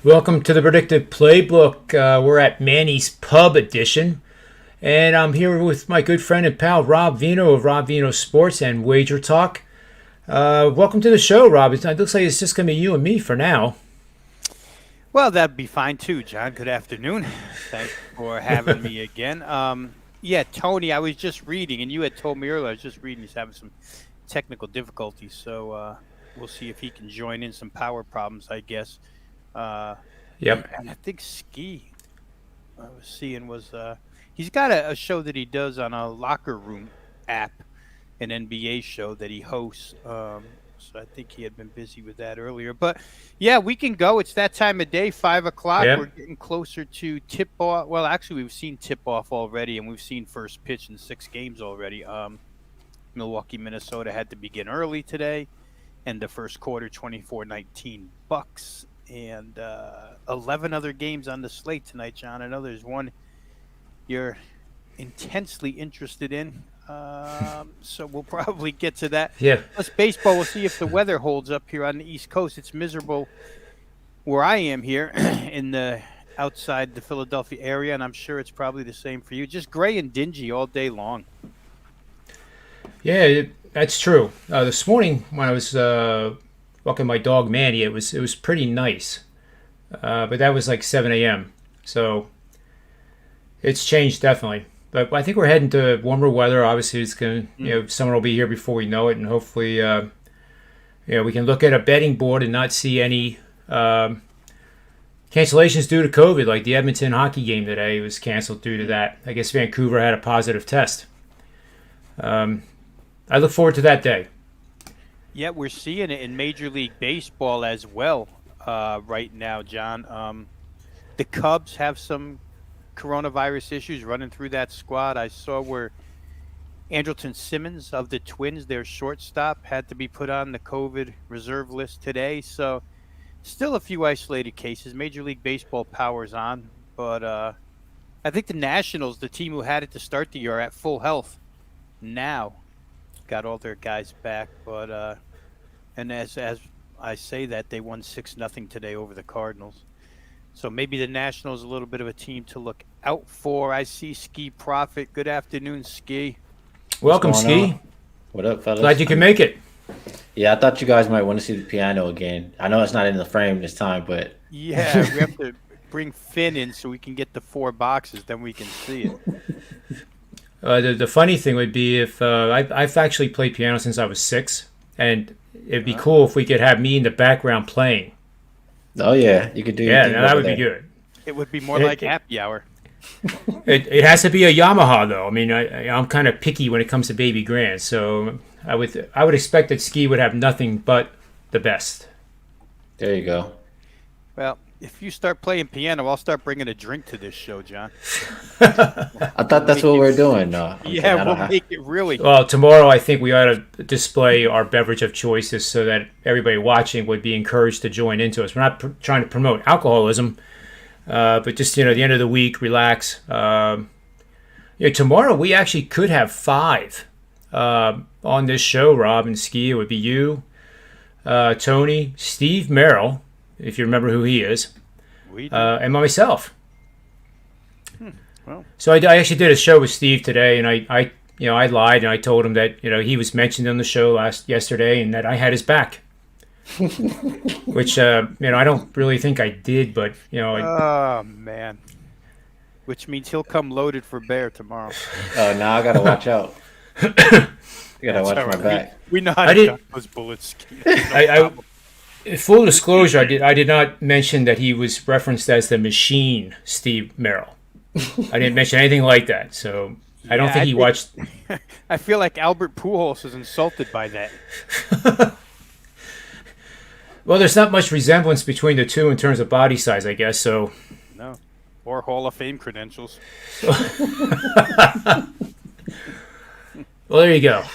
Welcome to the Predictive Playbook. We're at Manny's Pub Edition, and I'm here with my good friend and pal Rob Veno of Rob Veno Sports and Wager Talk. Welcome to the show, Rob. It looks like it's just going to be you and me for now. Well, that'd be fine too, John. Good afternoon. Thanks for having me again. Yeah, Tony, I was just reading, and you had told me earlier, I was just reading he's having some technical difficulties, so we'll see if he can join in some power problems, I guess. Yep. And I think Ski, I was seeing, was he's got a show that he does on a locker room app, an NBA show that he hosts. So I think he had been busy with that earlier. But yeah, we can go. It's that time of day, 5 o'clock. Yep. We're getting closer to tip off. Well, actually, we've seen tip off already, and we've seen first pitch in 6 games already. Milwaukee, Minnesota had to begin early today, and the first quarter 24-19 Bucks. And 11 other games on the slate tonight, John. I know there's one you're intensely interested in, so we'll probably get to that. Yeah. Plus baseball, we'll see if the weather holds up here on the East Coast. It's miserable where I am here in the outside the Philadelphia area, and I'm sure it's probably the same for you. Just gray and dingy all day long. Yeah, that's true. This morning when I was walking my dog Manny, it was pretty nice, but that was like 7 a.m. So it's changed definitely. But I think we're heading to warmer weather. Obviously, it's going to, summer will be here before we know it, and hopefully, we can look at a betting board and not see any cancellations due to COVID. Like the Edmonton hockey game today was canceled due to that. I guess Vancouver had a positive test. I look forward to that day. Yeah, we're seeing it in Major League Baseball as well right now, John. The Cubs have some coronavirus issues running through that squad. I saw where Andrelton Simmons of the Twins, their shortstop, had to be put on the COVID reserve list today. So still a few isolated cases. Major League Baseball powers on. But I think the Nationals, the team who had it to start the year, are at full health now. Got all their guys back. But and as I say that, they won 6-0 today over the Cardinals. So maybe the Nationals a little bit of a team to look out for. I see Ski Profit. Good afternoon, Ski. Welcome, Ski. On? What up, fellas? Glad you can make it. Yeah, I thought you guys might want to see the piano again. I know it's not in the frame this time, but yeah, we have to bring Finn in so we can get the 4 boxes. Then we can see it. The funny thing would be if I've actually played piano since I was 6, and it'd be cool if we could have me in the background playing. Oh yeah, you could do. Yeah, that would be good. It would be more like happy hour. It has to be a Yamaha though. I mean, I'm kind of picky when it comes to baby grand, so I would expect that Ski would have nothing but the best. There you go. Well, if you start playing piano, I'll start bringing a drink to this show, John. I thought that's what we're doing. No, yeah, we'll make it really. Well, tomorrow I think we ought to display our beverage of choices so that everybody watching would be encouraged to join into us. We're not trying to promote alcoholism, but just the end of the week, relax. Tomorrow we actually could have 5 on this show. Rob and Ski, it would be you, Tony, Steve Merrill, if you remember who he is, and myself. Well. So I actually did a show with Steve today, and I lied and I told him that he was mentioned on the show yesterday and that I had his back, which I don't really think I did, but oh man, which means he'll come loaded for bear tomorrow. Oh, now I gotta watch out. I gotta watch my back. We know how to cut those bullets. Full disclosure, I did not mention that he was referenced as the Machine, Steve Merrill. I didn't mention anything like that, so I don't think he watched. I feel like Albert Pujols is insulted by that. Well, there's not much resemblance between the two in terms of body size, I guess. So. No, or Hall of Fame credentials. Well, there you go.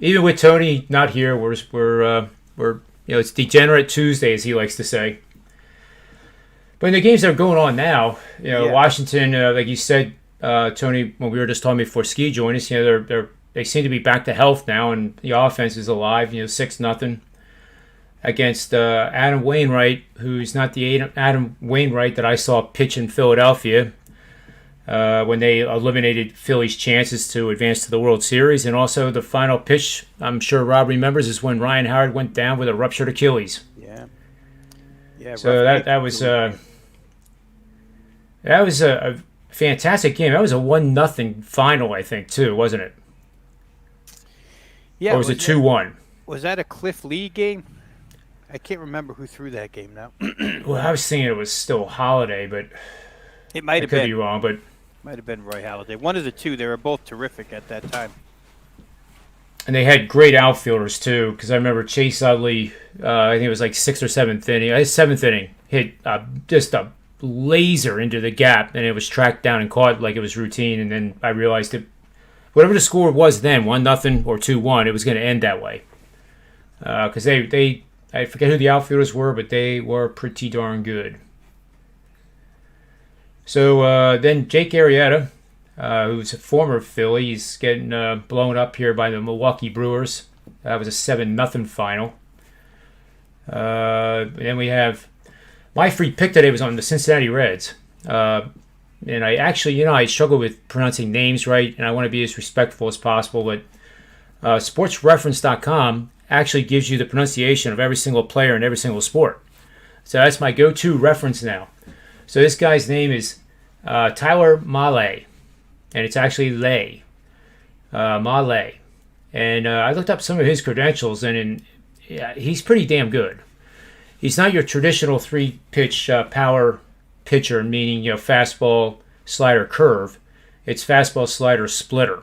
Even with Tony not here, we're it's Degenerate Tuesday, as he likes to say. But in the games that are going on now, Washington, like you said, Tony, when we were just talking before Ski joined us, they seem to be back to health now, and the offense is alive. 6-0. against Adam Wainwright, who's not the Adam Wainwright that I saw pitch in Philadelphia when they eliminated Philly's chances to advance to the World Series. And also the final pitch, I'm sure Rob remembers, is when Ryan Howard went down with a ruptured Achilles. Yeah. Yeah. So that was a fantastic game. That was a 1-0 final, I think, too, wasn't it? Yeah. Or was it 2-1? Was that a Cliff Lee game? I can't remember who threw that game now. Well, I was thinking it was still Holiday, but It might I have could been. be wrong. But Might have been Roy Halladay. One of the two. They were both terrific at that time. and they had great outfielders too, because I remember Chase Utley. I think it was like 6th or 7th inning. 7th inning hit just a laser into the gap, and it was tracked down and caught like it was routine. And then I realized that whatever the score was then, 1-0 or 2-1, it was going to end that way. Because they I forget who the outfielders were, but they were pretty darn good. So then Jake Arrieta, who's a former Philly, he's getting blown up here by the Milwaukee Brewers. That was a 7-0 final. Then we have my free pick today was on the Cincinnati Reds. And I actually, I struggle with pronouncing names right, and I want to be as respectful as possible, but sportsreference.com actually gives you the pronunciation of every single player in every single sport. So that's my go-to reference now. So this guy's name is Tyler Mahle, and it's actually Lay. Mahle. And I looked up some of his credentials, and he's pretty damn good. He's not your traditional three-pitch power pitcher, meaning fastball, slider, curve. It's fastball, slider, splitter.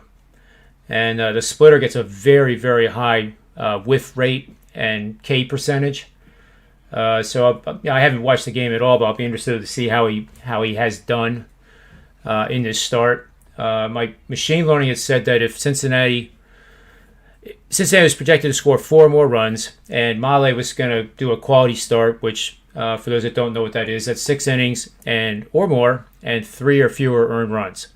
And the splitter gets a very, very high whiff rate and K percentage. So I haven't watched the game at all, but I'll be interested to see how he has done in this start. My machine learning has said that if Cincinnati was projected to score 4 more runs, and Mahle was going to do a quality start, which for those that don't know what that is, that's 6 innings or more, and 3 or fewer earned runs.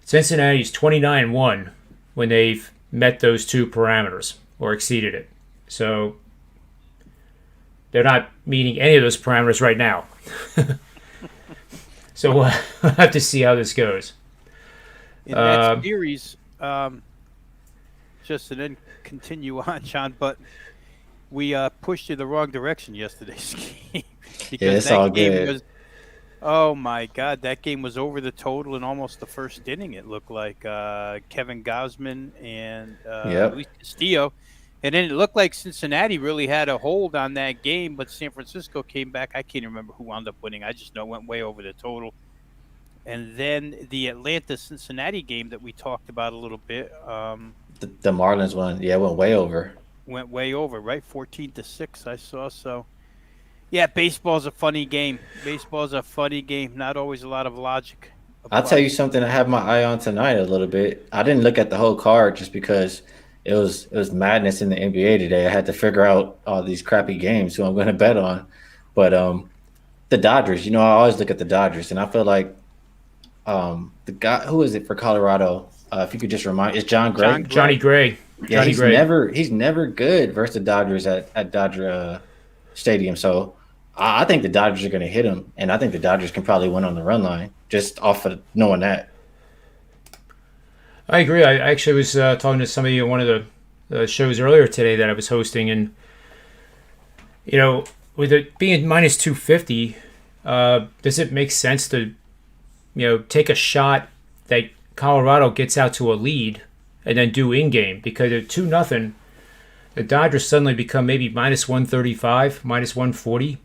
Cincinnati's 29-1 when they've met those 2 parameters or exceeded it. So they're not meeting any of those parameters right now. So we'll have to see how this goes. In that series, just to then continue on, Sean, but we pushed you the wrong direction yesterday's game. Because it's all good. Oh my God, that game was over the total in almost the first inning. It looked like Kevin Gausman and Luis Castillo. And then it looked like Cincinnati really had a hold on that game, but San Francisco came back. I can't remember who wound up winning. I just know it went way over the total. And then the Atlanta-Cincinnati game that we talked about a little bit. The Marlins one, went way over. Went way over, right? 14-6, I saw. So, yeah, baseball's a funny game. Baseball's a funny game. Not always a lot of logic. I'll tell you something I have my eye on tonight a little bit. I didn't look at the whole card just because it was madness in the NBA today. I had to figure out all these crappy games who I'm going to bet on. But the Dodgers, I always look at the Dodgers, and I feel like the guy, who is it for Colorado? If you could just remind, it's Johnny Gray. Yeah, he's never good versus the Dodgers at Dodger Stadium. So I think the Dodgers are going to hit him, and I think the Dodgers can probably win on the run line just off of knowing that. I agree. I actually was talking to somebody on one of the shows earlier today that I was hosting, and with it being minus 250, does it make sense to take a shot that Colorado gets out to a lead and then do in-game? Because at 2-0, the Dodgers suddenly become maybe minus 135, minus 140.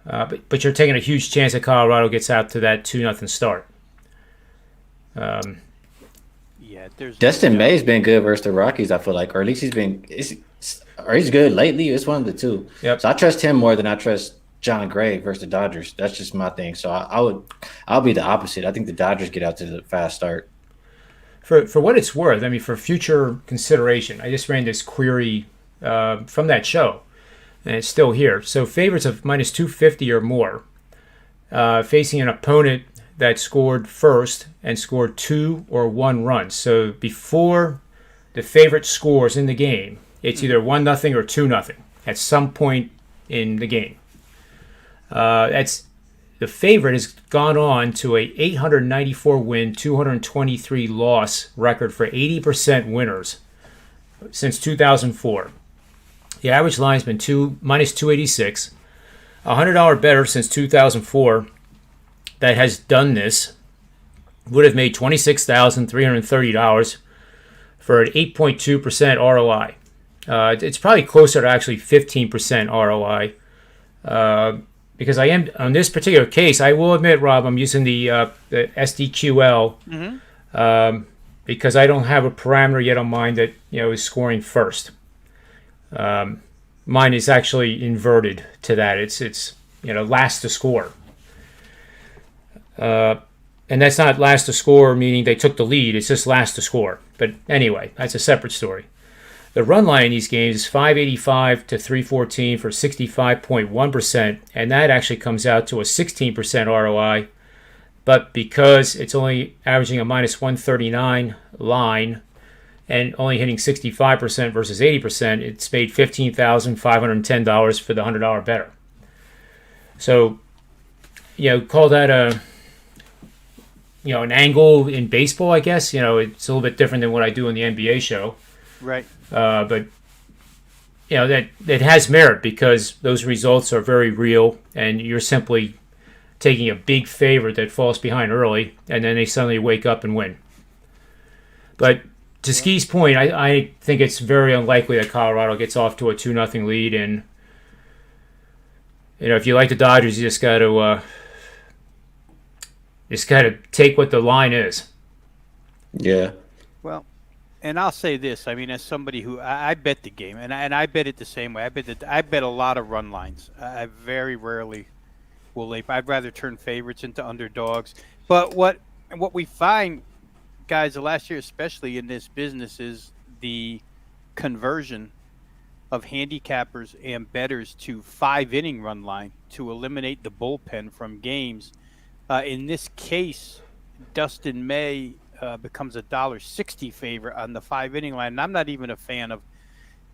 But you're taking a huge chance that Colorado gets out to that 2-0 start. Dustin May's been good versus the Rockies, I feel like, or at least he's good lately. It's one of the two. Yep. So I trust him more than I trust John Gray versus the Dodgers. That's just my thing. So I'll be the opposite. I think the Dodgers get out to the fast start. For what it's worth, I mean, for future consideration, I just ran this query from that show, and it's still here. So favorites of minus 250 or more, facing an opponent that scored first and scored 2 or 1 runs. So before the favorite scores in the game, it's either 1-0 or 2-0. at some point in the game. That's the favorite has gone on to a 894 win, 223 loss record for 80% winners since 2004. The average line's been minus 286. $100 better since 2004 that has done this would have made $26,330 for an 8.2% ROI. It's probably closer to actually 15% ROI. Because I am, on this particular case, I will admit, Rob, I'm using the SDQL because I don't have a parameter yet on mine that is scoring first. Mine is actually inverted to that. It's last to score. And that's not last to score meaning they took the lead. It's just last to score. But anyway, that's a separate story. The run line in these games is 585 to 314 for 65.1%, and that actually comes out to a 16% ROI. But because it's only averaging a minus 139 line and only hitting 65% versus 80%, it's made $15,510 for the $100 better. So, call that an angle in baseball, I guess. It's a little bit different than what I do in the NBA show. Right. But that has merit because those results are very real, and you're simply taking a big favorite that falls behind early, and then they suddenly wake up and win. But to Ski's point, I think it's very unlikely that Colorado gets off to a 2-0 lead, and if you like the Dodgers, you just got to take what the line is. Yeah. Well, and I'll say this. I mean, as somebody who I bet the game, and I bet it the same way. I bet a lot of run lines. I very rarely will lay. I'd rather turn favorites into underdogs. But what we find, guys, the last year especially in this business is the conversion of handicappers and bettors to 5-inning run line to eliminate the bullpen from games. In this case, Dustin May becomes $1.60 favorite on the 5-inning line, and I'm not even a fan of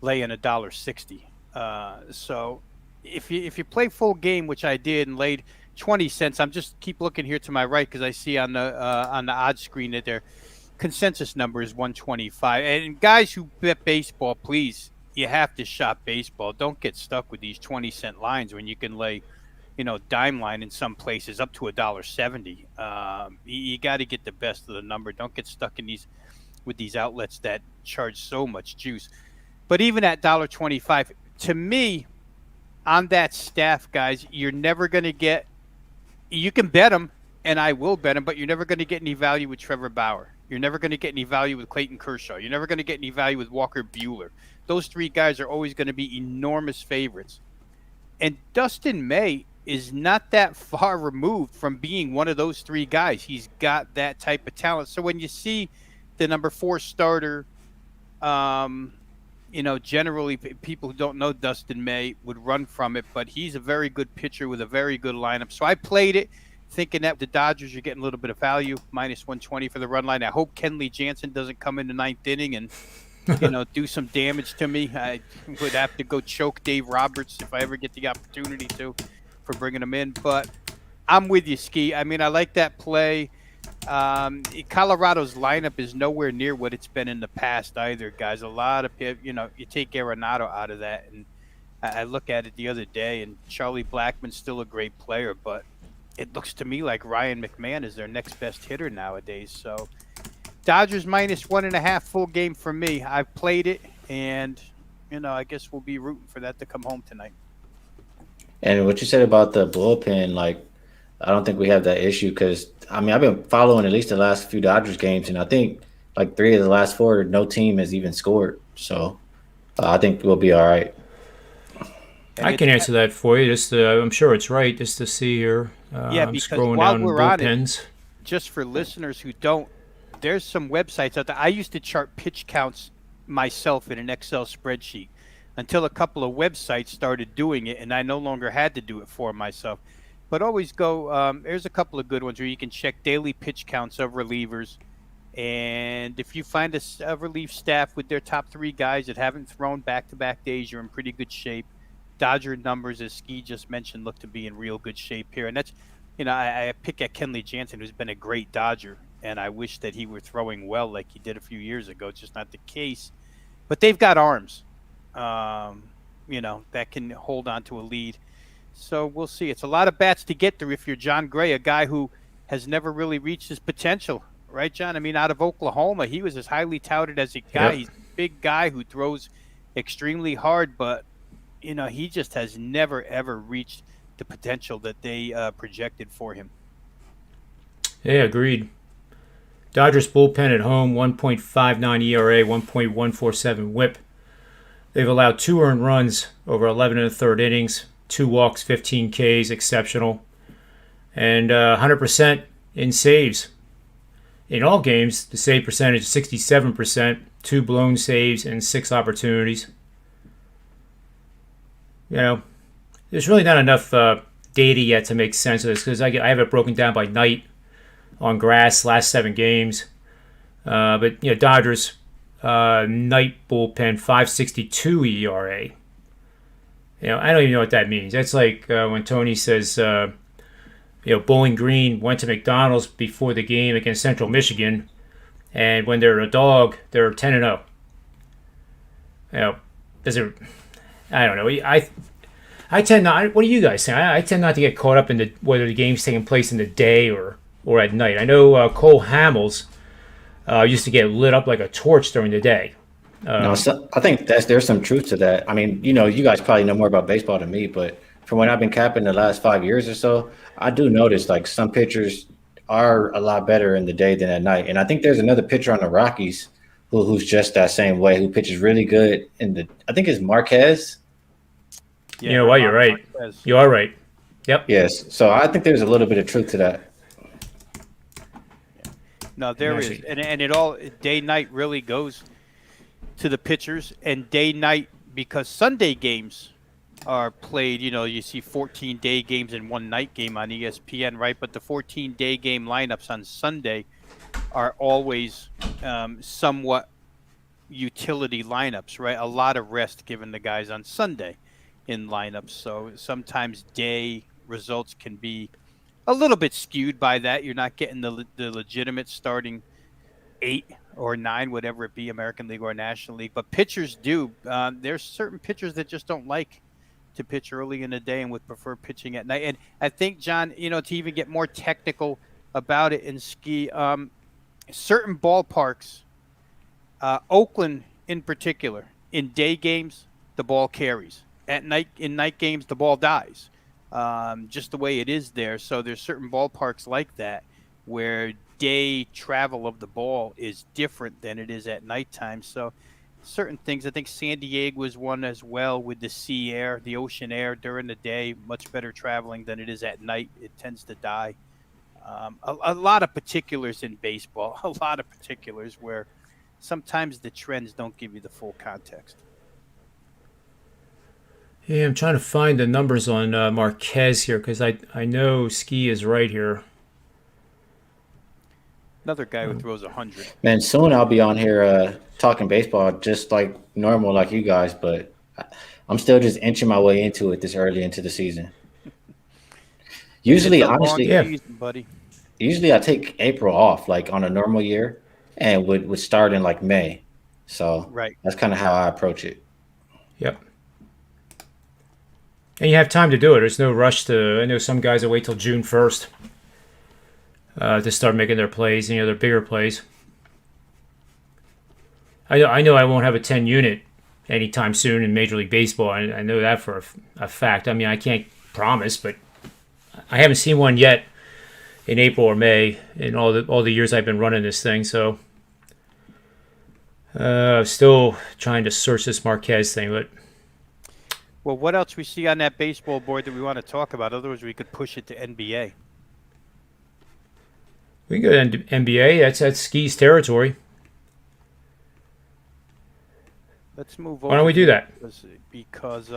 laying $1.60. So if you play full game, which I did, and laid 20 cents, I'm just keep looking here to my right because I see on the odds screen that their consensus number is 125. And guys who bet baseball, please, you have to shop baseball. Don't get stuck with these 20-cent lines when you can lay dime line in some places up to $1.70. You got to get the best of the number. Don't get stuck in with these outlets that charge so much juice. But even at $1.25, to me, on that staff, guys, you're never going to get. You can bet them, and I will bet them, but you're never going to get any value with Trevor Bauer. You're never going to get any value with Clayton Kershaw. You're never going to get any value with Walker Buehler. Those three guys are always going to be enormous favorites. And Dustin May is not that far removed from being one of those three guys. He's got that type of talent. So when you see the number 4 starter, generally people who don't know Dustin May would run from it, but he's a very good pitcher with a very good lineup. So I played it thinking that the Dodgers are getting a little bit of value, minus 120 for the run line. I hope Kenley Jansen doesn't come in the 9th inning and do some damage to me. I would have to go choke Dave Roberts if I ever get the opportunity to, for bringing him in. But I'm with you, Ski. I mean, I like that play. Colorado's lineup is nowhere near what it's been in the past either, guys. A lot of people, you take Arenado out of that, and I look at it the other day, and Charlie Blackmon's still a great player, but it looks to me like Ryan McMahon is their next best hitter nowadays. So Dodgers minus 1.5 full game for me. I've played it, and I guess we'll be rooting for that to come home tonight. And what you said about the bullpen, I don't think we have that issue because, I've been following at least the last few Dodgers games, and I think 3 of the last 4, no team has even scored. So I think we'll be all right. I can answer that for you. Just I'm sure it's right. Just to see here. I'm because scrolling while down we're bullpens. on it, just for listeners who don't, there's some websites out there. I used to chart pitch counts myself in an Excel spreadsheet until a couple of websites started doing it, and I no longer had to do it for myself. But always go, there's a couple of good ones where you can check daily pitch counts of relievers. And if you find a relief staff with their top 3 guys that haven't thrown back-to-back days, you're in pretty good shape. Dodger numbers, as Ski just mentioned, look to be in real good shape here. And that's, I pick at Kenley Jansen, who's been a great Dodger, and I wish that he were throwing well like he did a few years ago. It's just not the case. But they've got arms, that can hold on to a lead. So we'll see. It's a lot of bats to get through if you're John Gray, a guy who has never really reached his potential. Right, John? I mean, out of Oklahoma, he was as highly touted as a guy. Yep. He's a big guy who throws extremely hard, but he just has never, ever reached the potential that they projected for him. Yeah, agreed. Dodgers bullpen at home, 1.59 ERA, 1.147 WHIP. They've allowed 2 earned runs over 11 and a third innings, 2 walks, 15 Ks, exceptional, and 100% in saves. In all games, the save percentage is 67%, 2 blown saves, and 6 opportunities. There's really not enough data yet to make sense of this because I have it broken down by night on grass, last 7 games. But Dodgers night bullpen 5.62 ERA. I don't even know what that means. That's like when Tony says, Bowling Green went to McDonald's before the game against Central Michigan, and when they're a dog, they're 10-0. Does it? I don't know. I tend not. What do you guys think? I tend not to get caught up in whether the game's taking place in the day or at night. I know Cole Hamels used to get lit up like a torch during the day. I think there's some truth to that. I mean, you guys probably know more about baseball than me, but from when I've been capping the last 5 years or so, I do notice like some pitchers are a lot better in the day than at night. And I think there's another pitcher on the Rockies who's just that same way, who pitches really good I think it's Marquez. Yeah, you're right. Marquez. You are right. Yep. Yes. So I think there's a little bit of truth to that. No, there is. And it all day-night really goes to the pitchers, and day-night because Sunday games are played, you see 14-day games and one night game on ESPN, right? But the 14-day game lineups on Sunday are always somewhat utility lineups, right? A lot of rest given the guys on Sunday in lineups. So sometimes day results can be a little bit skewed by that. You're not getting the legitimate starting 8 or 9, whatever it be, American League or National League. But pitchers do. There's certain pitchers that just don't like to pitch early in the day and would prefer pitching at night. And I think, John, to even get more technical about it in ski, certain ballparks, Oakland in particular, in day games, the ball carries. In night games, the ball dies. Just the way it is there. So there's certain ballparks like that where day travel of the ball is different than it is at nighttime. So certain things, I think San Diego was one as well with the sea air, the ocean air during the day, much better traveling than it is at night. It tends to die. A lot of particulars in baseball, a lot of particulars where sometimes the trends don't give you the full context. Yeah, I'm trying to find the numbers on Marquez here because I know Ski is right here. Another guy who throws 100. Man, soon I'll be on here talking baseball just like normal, like you guys, but I'm still just inching my way into it this early into the season. Usually, honestly, season, buddy. Usually I take April off, like on a normal year, and would start in like May. So right. That's kind of how I approach it. Yep. And you have time to do it. There's no rush I know some guys will wait till June 1st to start making their plays, their bigger plays. I know I won't have a 10 unit anytime soon in Major League Baseball. I know that for a fact. I mean, I can't promise, but I haven't seen one yet in April or May in all the years I've been running this thing. So still trying to search this Marquez thing, but. Well, what else we see on that baseball board that we want to talk about? Otherwise, we could push it to NBA. We can go to NBA. That's Ski's territory. Let's move over. Why don't we do that? Because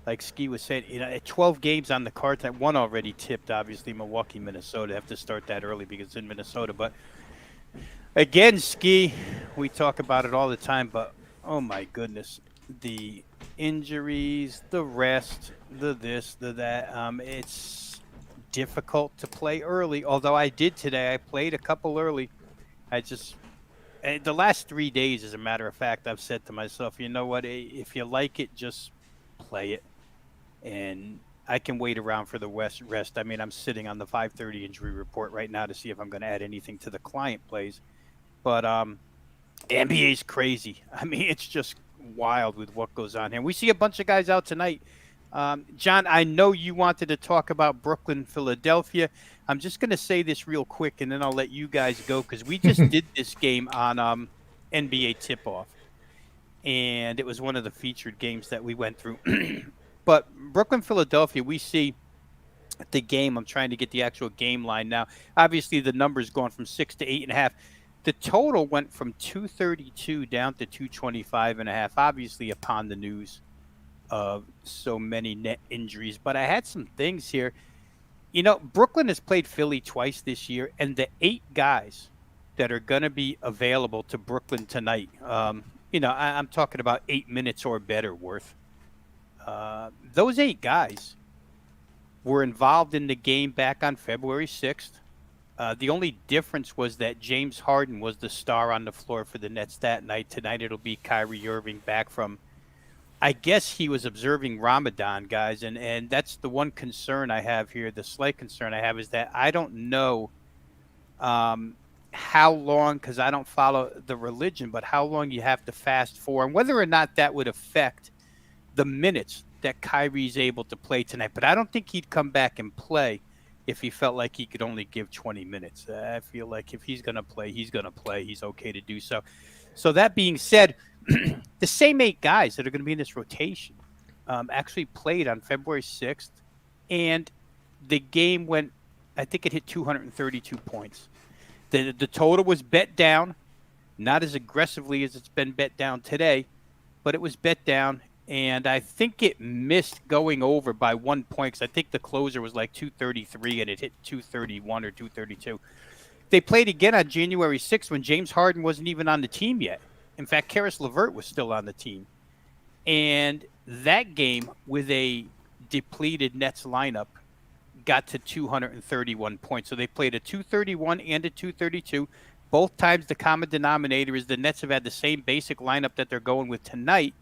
like Ski was saying, 12 games on the card. That one already tipped, obviously, Milwaukee, Minnesota. Have to start that early because it's in Minnesota. But again, Ski, we talk about it all the time, but oh my goodness, the injuries, the rest, the this, the that. It's difficult to play early. Although I did today, I played a couple early. I just the last 3 days, as a matter of fact, I've said to myself, you know what? If you like it, just play it, and I can wait around for the rest. I mean, I'm sitting on the 5:30 injury report right now to see if I'm going to add anything to the client plays. But NBA's crazy. I mean, it's just wild with what goes on here. We see a bunch of guys out tonight. John, I know you wanted to talk about Brooklyn, Philadelphia. I'm just going to say this real quick, and then I'll let you guys go because we just did this game on NBA Tip-Off, and it was one of the featured games that we went through. But Brooklyn, Philadelphia, we see the game. I'm trying to get the actual game line now. Obviously, the number's gone from 6 to 8.5. The total went from 232 down to 225.5, obviously upon the news of so many net injuries. But I had some things here. You know, Brooklyn has played Philly twice this year, and the 8 guys that are going to be available to Brooklyn tonight, I'm talking about 8 minutes or better worth. Those 8 guys were involved in the game back on February 6th. The only difference was that James Harden was the star on the floor for the Nets that night. Tonight it'll be Kyrie Irving back from, I guess he was observing Ramadan, guys. And that's the one concern I have here. The slight concern I have is that I don't know how long, because I don't follow the religion, but how long you have to fast for and whether or not that would affect the minutes that Kyrie's able to play tonight. But I don't think he'd come back and play if he felt like he could only give 20 minutes. I feel like if he's going to play, he's going to play. He's okay to do so. So that being said, the same 8 guys that are going to be in this rotation actually played on February 6th, and the game went, I think it hit 232 points. The total was bet down, not as aggressively as it's been bet down today, but it was bet down. And I think it missed going over by 1 point because I think the closer was like 233 and it hit 231 or 232. They played again on January 6th when James Harden wasn't even on the team yet. In fact, Karis LeVert was still on the team. And that game with a depleted Nets lineup got to 231 points. So they played a 231 and a 232. Both times the common denominator is the Nets have had the same basic lineup that they're going with tonight.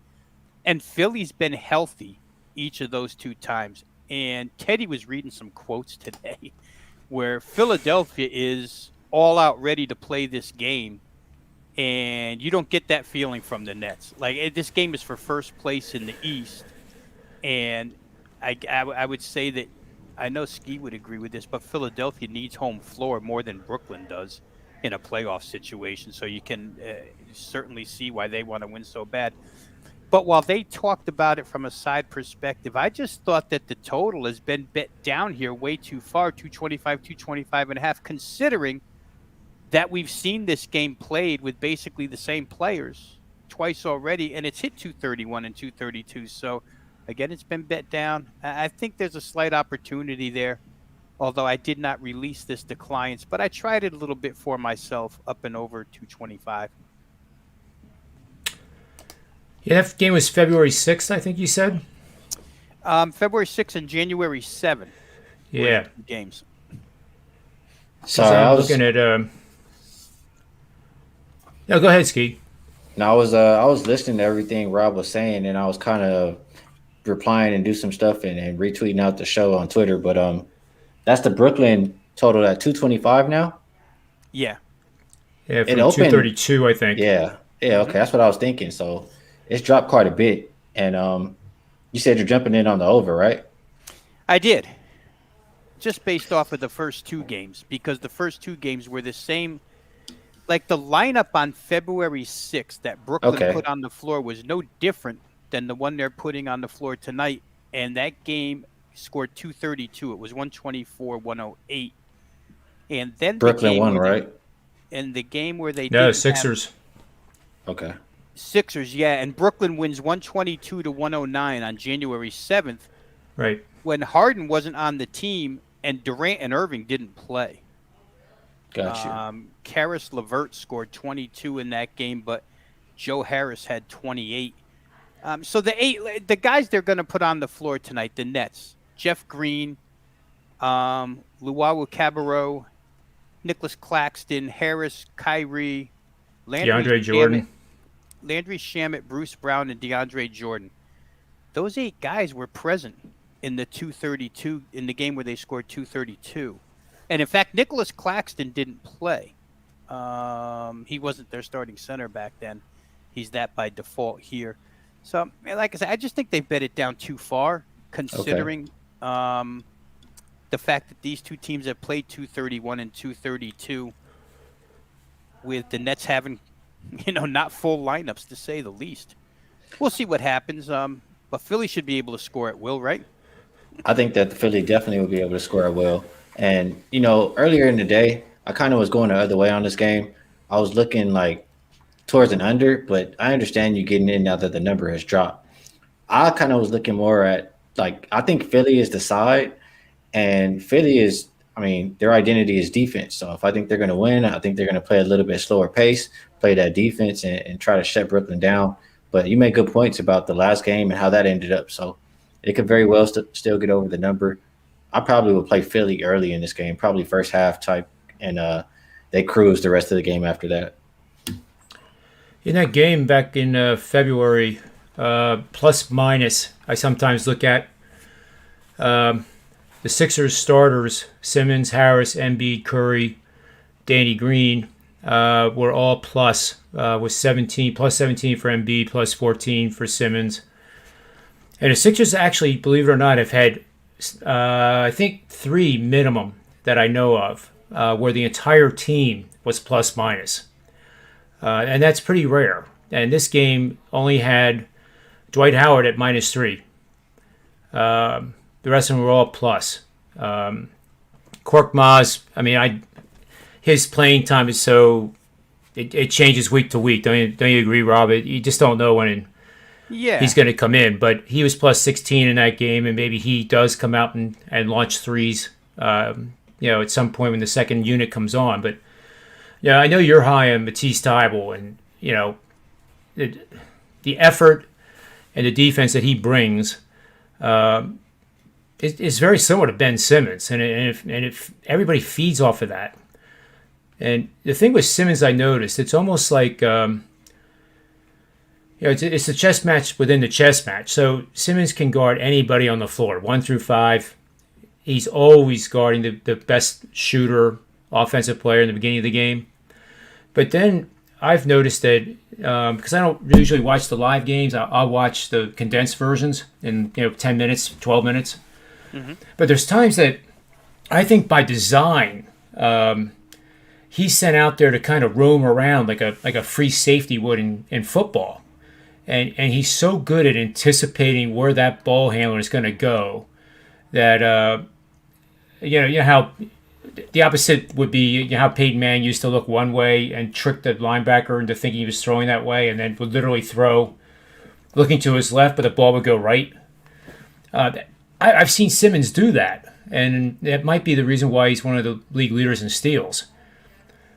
And Philly's been healthy each of those 2 times. And Teddy was reading some quotes today where Philadelphia is all out ready to play this game. And you don't get that feeling from the Nets. Like, this game is for first place in the East. And I would say that, I know Ski would agree with this, but Philadelphia needs home floor more than Brooklyn does in a playoff situation. So you can certainly see why they want to win so bad. But while they talked about it from a side perspective, I just thought that the total has been bet down here way too far, 225, 225.5, considering that we've seen this game played with basically the same players twice already, and it's hit 231 and 232. So, again, it's been bet down. I think there's a slight opportunity there, although I did not release this to clients, but I tried it a little bit for myself up and over 225. Yeah, that game was February 6th, I think you said? February 6th and January 7th. Yeah. Games. Sorry, I was looking at. No, go ahead, Ski. No, I was listening to everything Rob was saying, and I was kind of replying and do some stuff and retweeting out the show on Twitter. But that's the Brooklyn total at 225 now. Yeah. Yeah, from 232, I think. Yeah. Okay, that's what I was thinking. So it's dropped quite a bit, and you said you're jumping in on the over, right? I did. Just based off of the first 2 games, because the first 2 games were the same. Like, the lineup on February 6th that Brooklyn put on the floor was no different than the one they're putting on the floor tonight. And that game scored 232. It was 124-108. And then Brooklyn won, right? And the game where they no Sixers. Okay. Sixers, yeah. And Brooklyn wins 122-109 on January 7th. Right. When Harden wasn't on the team and Durant and Irving didn't play. Gotcha. Karis LeVert scored 22 in that game, but Joe Harris had 28. So the guys they're going to put on the floor tonight, the Nets, Jeff Green, Luau Cabarro, Nicholas Claxton, Harris, Kyrie, Landry DeAndre Shamet, Jordan. Bruce Brown, and DeAndre Jordan. Those 8 guys were present in the 232 in the game where they scored 232, and in fact, Nicholas Claxton didn't play. He wasn't their starting center back then. He's that by default here. So, like I said, I just think they bet it down too far, considering the fact that these two teams have played 231 and 232, with the Nets having, not full lineups to say the least. We'll see what happens. But Philly should be able to score at will, right? I think that the Philly definitely will be able to score at will. And, earlier in the day, I kind of was going the other way on this game. I was looking like towards an under, but I understand you getting in now that the number has dropped. I kind of was looking more at, I think Philly is the side, and Philly is, their identity is defense. So if I think they're going to win, I think they're going to play a little bit slower pace, play that defense, and try to shut Brooklyn down. But you make good points about the last game and how that ended up. So it could very well still get over the number. I probably will play Philly early in this game, probably first half type, and they cruise the rest of the game after that. In that game back in February, plus minus, I sometimes look at the Sixers starters, Simmons, Harris, Embiid, Curry, Danny Green, were all plus, with 17, plus 17 for Embiid, plus 14 for Simmons. And the Sixers actually, believe it or not, have had, I think, 3 minimum that I know of, where the entire team was plus minus. And that's pretty rare. And this game only had Dwight Howard at minus 3. The rest of them were all plus. Kork Maz, his playing time is so, it changes week to week. Don't you agree, Rob? You just don't know when he's going to come in. But he was plus 16 in that game, and maybe he does come out and launch threes, at some point when the second unit comes on. But yeah, I know you're high on Matisse Thybulle, and the effort and the defense that he brings is very similar to Ben Simmons, and if everybody feeds off of that. And the thing with Simmons, I noticed, it's almost like it's a chess match within the chess match. So Simmons can guard anybody on the floor, 1 through 5. He's always guarding the best shooter, offensive player in the beginning of the game. But then I've noticed that because I don't usually watch the live games, I'll watch the condensed versions in 10 minutes, 12 minutes. Mm-hmm. But there's times that I think by design he's sent out there to kind of roam around like a free safety would in football, and he's so good at anticipating where that ball handler is going to go that how. The opposite would be how Peyton Manning used to look one way and trick the linebacker into thinking he was throwing that way, and then would literally throw looking to his left, but the ball would go right. I've seen Simmons do that, and that might be the reason why he's one of the league leaders in steals.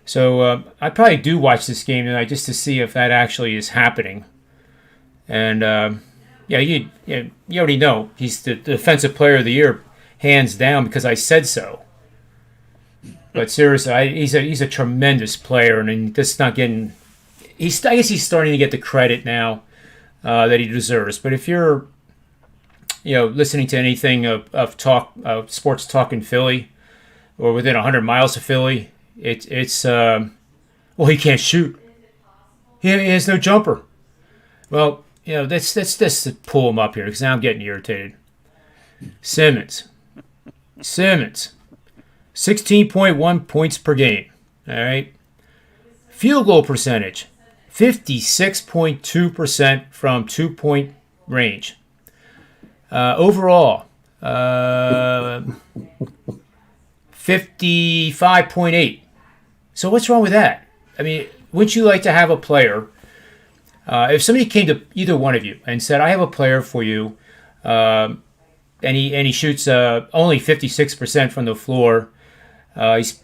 So I probably do watch this game tonight just to see if that actually is happening. And you already know he's the defensive player of the year, hands down, because I said so. But seriously, he's a tremendous player, and just not getting. I guess he's starting to get the credit now that he deserves. But if you're, listening to anything of sports talk in Philly, or within 100 miles of Philly, it's he can't shoot. He has no jumper. Well, let's pull him up here because now I'm getting irritated. Simmons. 16.1 points per game. All right. Field goal percentage, 56.2% from 2-point range. Overall, 55.8. So what's wrong with that? Wouldn't you like to have a player? If somebody came to either one of you and said, "I have a player for you," and he shoots only 56% from the floor. He's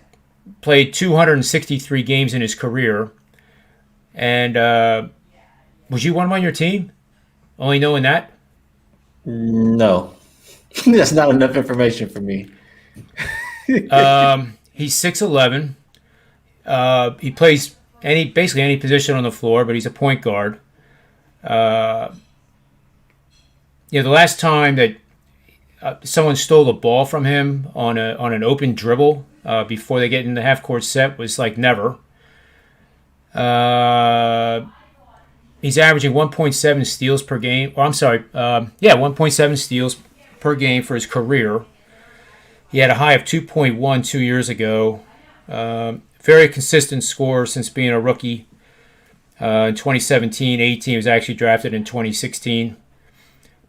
played 263 games in his career. And would you want him on your team? Only knowing that? No, that's not enough information for me. He's 6'11". He plays basically any position on the floor, but he's a point guard. The last time that someone stole the ball from him on an open dribble before they get in the half court set was like never. He's averaging 1.7 steals per game. Or I'm sorry, 1.7 steals per game for his career. He had a high of 2.1 2 years ago. Very consistent scorer since being a rookie. In 2017, 18 was actually drafted in 2016.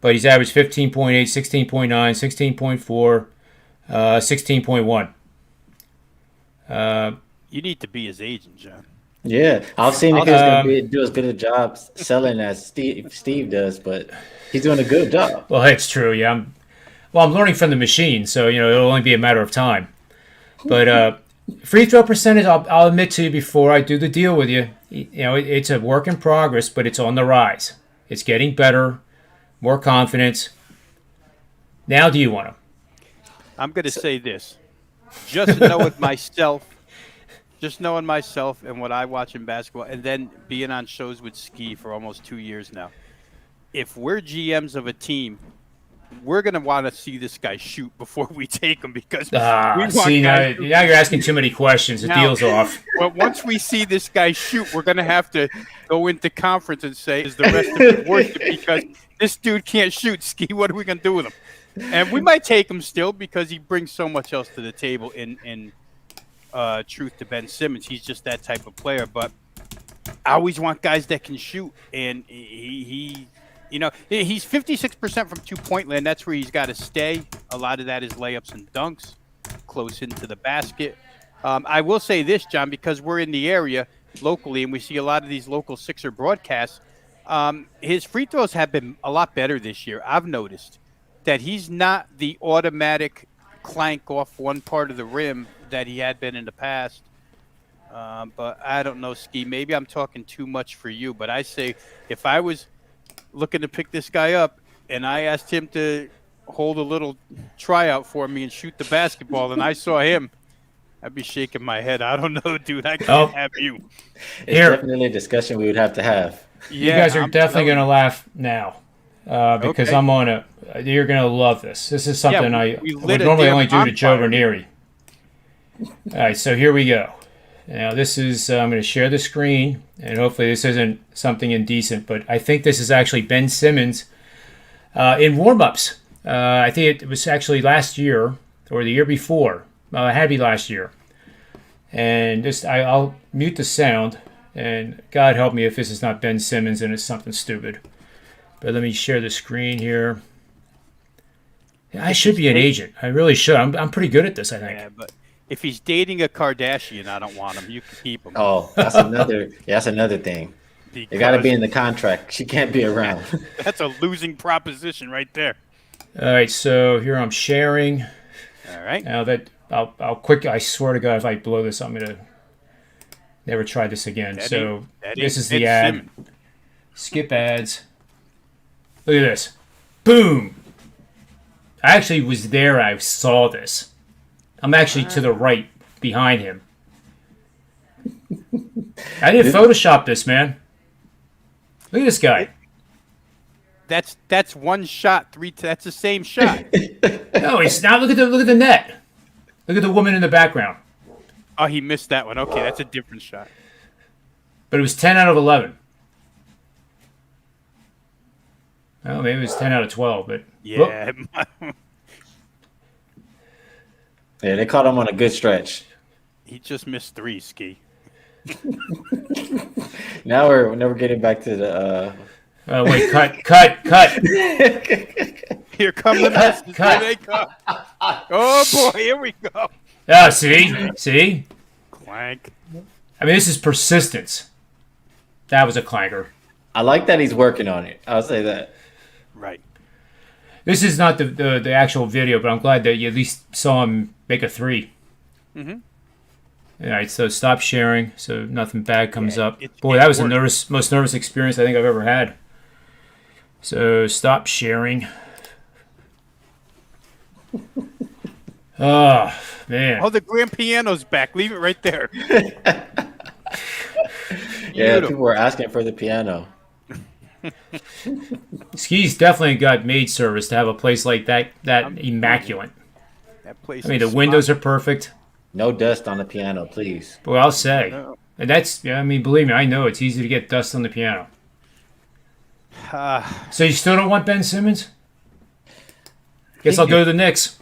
But he's averaged 15.8, 16.9, 16.4, 16.1. You need to be his agent, John. Yeah, I was seeing if he was going to do as good a job selling as Steve does, but he's doing a good job. Well, it's true. Yeah, I'm learning from the machine, so it'll only be a matter of time. But free throw percentage, I'll admit to you before I do the deal with you, it's a work in progress, but it's on the rise. It's getting better, more confidence. Now, do you want him? I'm going to say this, just knowing myself. Just knowing myself and what I watch in basketball, and then being on shows with Ski for almost 2 years now. If we're GMs of a team, we're going to want to see this guy shoot before we take him because we want now you're asking too many questions. The deal's off. But once we see this guy shoot, we're going to have to go into conference and say, is the rest of it worth it? Because this dude can't shoot. Ski, what are we going to do with him? And we might take him still because he brings so much else to the table in truth to Ben Simmons. He's just that type of player. But I always want guys that can shoot. And he's 56% from 2-point land. That's where he's got to stay. A lot of that is layups and dunks close into the basket. I will say this, John, because we're in the area locally and we see a lot of these local Sixer broadcasts, his free throws have been a lot better this year. I've noticed that he's not the automatic clank off one part of the rim that he had been in the past. But I don't know, Ski. Maybe I'm talking too much for you, but I say if I was looking to pick this guy up and I asked him to hold a little tryout for me and shoot the basketball and I saw him, I'd be shaking my head. I don't know, dude. I can't have you. It's definitely a discussion we would have to have. You guys are definitely going to laugh now because Okay. I'm on it. You're going to love this. This is something I would normally only do to Joe Ranieri. All right, so here we go. Now this is, I'm going to share the screen, and hopefully this isn't something indecent, but I think this is actually Ben Simmons in warm-ups. I think it was actually last year or the year before. It had to be last year. And I'll mute the sound, and God help me if this is not Ben Simmons and it's something stupid. But let me share the screen here. Yeah, I should be an agent. I really should. I'm pretty good at this, I think. Yeah, but if he's dating a Kardashian, I don't want him. You can keep him. Oh, that's another thing. It got to be in the contract. She can't be around. That's a losing proposition right there. All right, so here I'm sharing. All right. Now that I'll quick. I swear to God, if I blow this, I'm gonna never try this again. This is the ad. Simmons. Skip ads. Look at this. Boom. I actually was there. I saw this. I'm actually to the right behind him. I didn't Photoshop this, man. Look at this guy. That's one shot. That's the same shot. No, it's not. Look at the net. Look at the woman in the background. Oh, he missed that one. Okay, that's a different shot. But it was 10 out of 11. Well, maybe it was 10 out of 12, but yeah. Yeah, they caught him on a good stretch. He just missed 3, Ski. Now we're getting back to the. Wait, cut. Here come the messes. Here they come. Oh boy, here we go. Ah, see. Clank. I mean, this is persistence. That was a clanker. I like that he's working on it. I'll say that. Right. This is not the actual video, but I'm glad that you at least saw him make a 3. Mm-hmm. All right, so stop sharing so nothing bad comes up. Boy, that was the most nervous experience I think I've ever had. So stop sharing. Oh, man. Oh, the grand piano's back. Leave it right there. Yeah, Beautiful. people were asking for the piano. Ski's definitely got maid service to have a place like that immaculate. That place I mean, is the windows are perfect. No dust on the piano, please. But I'll say, No. and that's, I mean, believe me, I know it's easy to get dust on the piano. So you still don't want Ben Simmons? Guess I'll go to the Knicks.